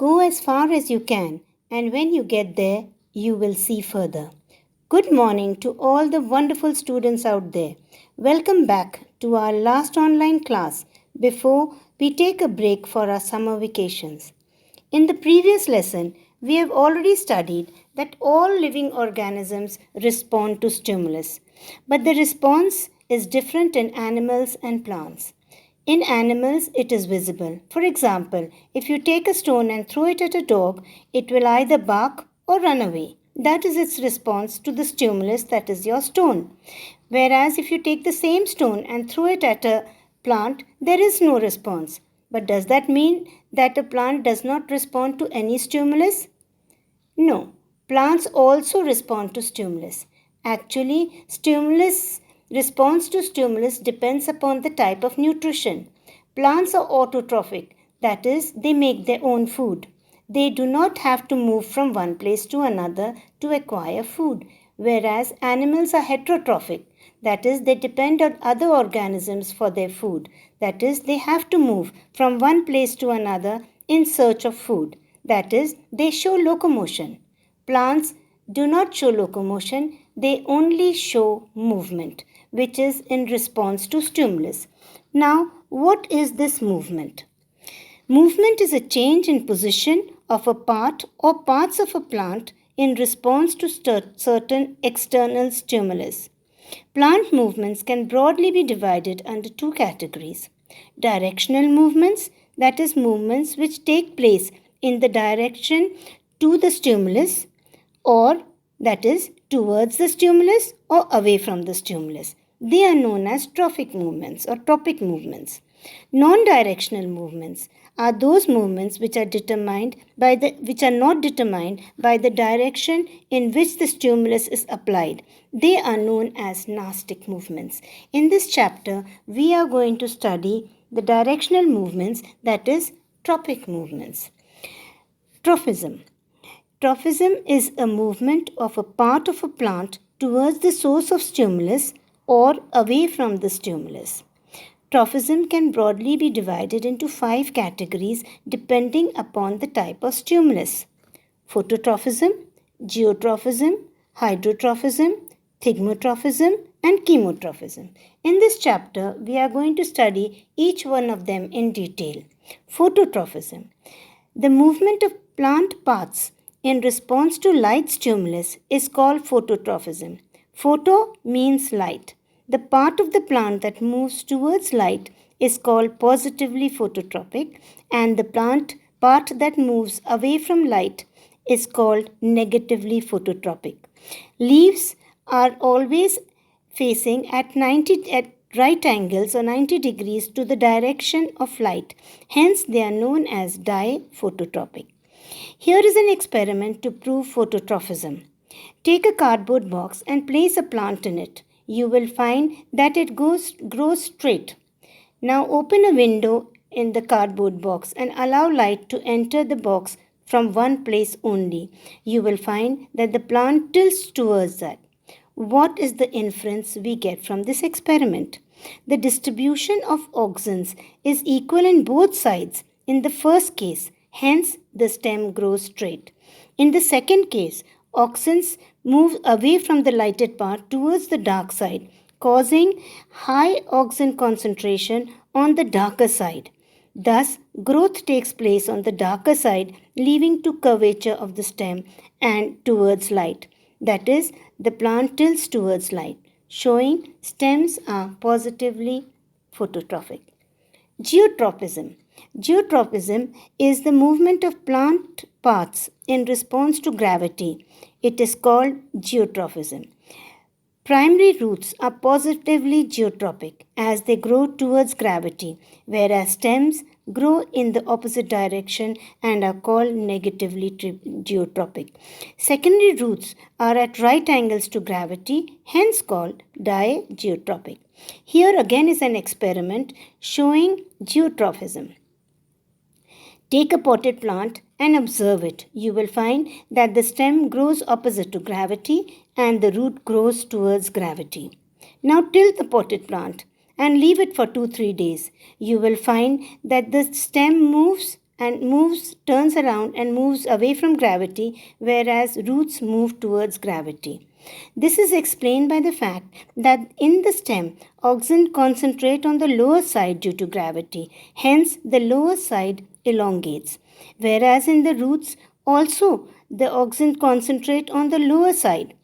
Go as far as you can, and when you get there, you will see further. Good morning to all the wonderful students out there. Welcome back to our last online class before we take a break for our summer vacations. In the previous lesson, we have already studied that all living organisms respond to stimulus, but the response is different in animals and plants. In animals, it is visible. For example, if you take a stone and throw it at a dog, it will either bark or run away. That is its response to the stimulus, that is your stone. Whereas if you take the same stone and throw it at a plant, there is no response. But does that mean that a plant does not respond to any stimulus? No, plants also respond to stimulus. Actually, response to stimulus depends upon the type of nutrition. Plants are autotrophic, that is, they make their own food. They do not have to move from one place to another to acquire food, whereas animals are heterotrophic, that is, they depend on other organisms for their food. That is, they have to move from one place to another in search of food. That is, they show locomotion. Plants do not show locomotion, they only show movement, which is in response to stimulus. Now, what is this movement? Movement is a change in position of a part or parts of a plant in response to certain external stimulus. Plant movements can broadly be divided under two categories. Directional movements, that is, movements which take place in the direction to the stimulus, or that is, towards the stimulus or away from the stimulus. They are known as trophic movements or tropic movements. Non-directional movements are those movements which are not determined by the direction in which the stimulus is applied. They are known as nastic movements. In this chapter, we are going to study the directional movements, that is, tropic movements. Trophism. Trophism is a movement of a part of a plant towards the source of stimulus or away from the stimulus. Trophism can broadly be divided into 5 categories depending upon the type of stimulus: phototrophism, geotrophism, hydrotrophism, thigmotrophism, and chemotrophism. In this chapter, we are going to study each one of them in detail. Phototrophism. The movement of plant parts in response to light stimulus is called phototrophism. Photo means light. The part of the plant that moves towards light is called positively phototropic, and the plant part that moves away from light is called negatively phototropic. Leaves are always facing at right angles or 90 degrees to the direction of light. Hence, they are known as diphototropic. Here is an experiment to prove phototrophism. Take a cardboard box and place a plant in it. You will find that it grows straight. Now open a window in the cardboard box and allow light to enter the box from one place only. You will find that the plant tilts towards that. What is the inference we get from this experiment? The distribution of auxins is equal in both sides in the first case, hence the stem grows straight. In the second case, auxins move away from the lighted part towards the dark side, causing high auxin concentration on the darker side. Thus, growth takes place on the darker side, leading to curvature of the stem and towards light. That is, the plant tilts towards light, showing stems are positively phototrophic. Geotropism. Geotropism is the movement of plant parts in response to gravity. It is called geotrophism. Primary roots are positively geotropic as they grow towards gravity, whereas stems grow in the opposite direction and are called negatively geotropic. Secondary roots are at right angles to gravity, hence called digeotropic. Here again is an experiment showing geotrophism. Take a potted plant and observe it. You will find that the stem grows opposite to gravity and the root grows towards gravity. Now tilt the potted plant and leave it for 2-3 days. You will find that the stem moves and turns around and moves away from gravity, whereas roots move towards gravity. This is explained by the fact that in the stem, auxins concentrate on the lower side due to gravity, hence, the lower side elongates, whereas in the roots, also the auxins concentrate on the lower side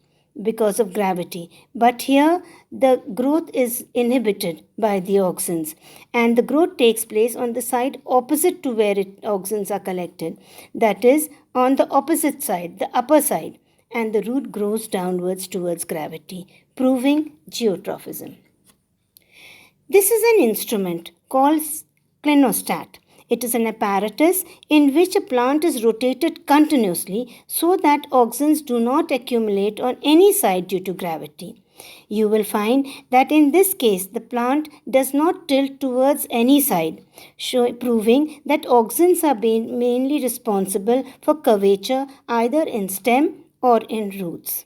because of gravity. But here the growth is inhibited by the auxins, and the growth takes place on the side opposite to where auxins are collected, that is, on the opposite side, the upper side, and the root grows downwards towards gravity, proving geotrophism. This is an instrument called clinostat. It is an apparatus in which a plant is rotated continuously so that auxins do not accumulate on any side due to gravity. You will find that in this case the plant does not tilt towards any side, proving that auxins are mainly responsible for curvature either in stem or in roots.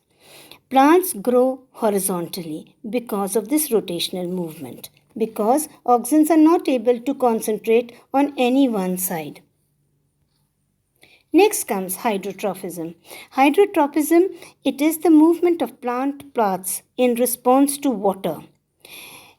Plants grow horizontally because of this rotational movement, because auxins are not able to concentrate on any one side. Next comes hydrotrophism. Hydrotrophism, it is the movement of plant parts in response to water.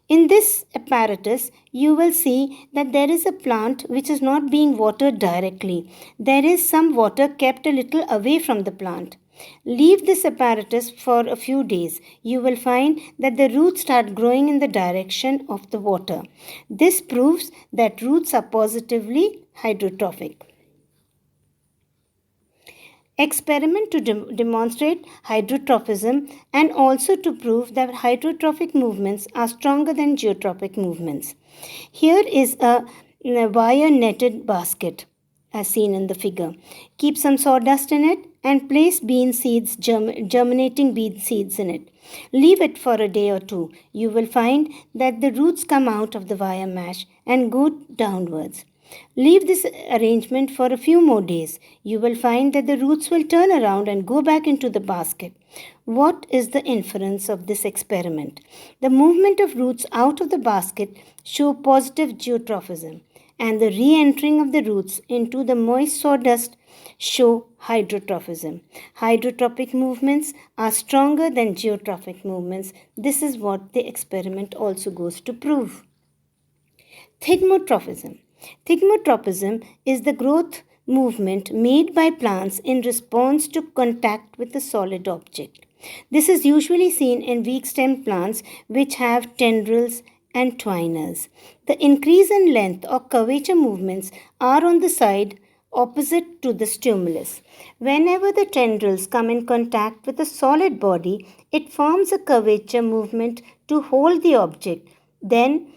In this apparatus, you will see that there is a plant which is not being watered directly. There is some water kept a little away from the plant. Leave this apparatus for a few days. You will find that the roots start growing in the direction of the water. This proves that roots are positively hydrotrophic. Experiment to demonstrate hydrotrophism and also to prove that hydrotrophic movements are stronger than geotrophic movements. Here is a wire netted basket as seen in the figure. Keep some sawdust in it and place bean seeds, germinating bean seeds in it. Leave it for a day or two. You will find that the roots come out of the wire mesh and go downwards. Leave this arrangement for a few more days. You will find that the roots will turn around and go back into the basket. What is the inference of this experiment? The movement of roots out of the basket show positive geotrophism, and the re-entering of the roots into the moist sawdust show hydrotrophism. Hydrotrophic movements are stronger than geotrophic movements. This is what the experiment also goes to prove. Thigmotrophism. Thigmotrophism is the growth movement made by plants in response to contact with a solid object. This is usually seen in weak-stemmed plants which have tendrils and twiners. The increase in length or curvature movements are on the side opposite to the stimulus. Whenever the tendrils come in contact with a solid body, it forms a curvature movement to hold the object, then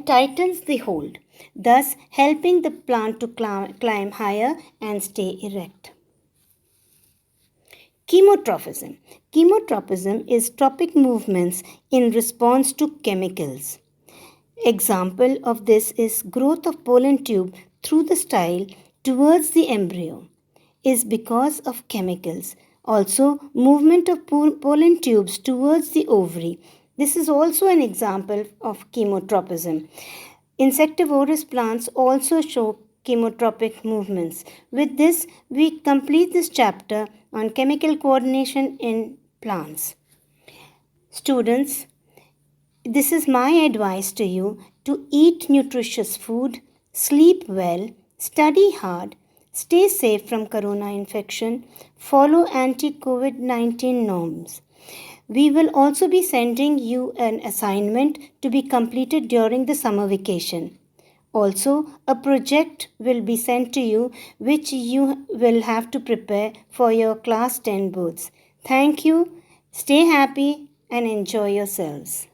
tightens the hold, thus helping the plant to climb higher and stay erect. Chemotrophism. Chemotrophism is tropic movements in response to chemicals. Example of this is growth of pollen tube through the style towards the embryo is because of chemicals. Also, movement of pollen tubes towards the ovary. This is also an example of chemotropism. Insectivorous plants also show chemotropic movements. With this, we complete this chapter on chemical coordination in plants. Students, this is my advice to you to eat nutritious food, sleep well, study hard, stay safe from corona infection, follow anti-COVID-19 norms. We will also be sending you an assignment to be completed during the summer vacation. Also, a project will be sent to you which you will have to prepare for your class 10 boards. Thank you. Stay happy and enjoy yourselves.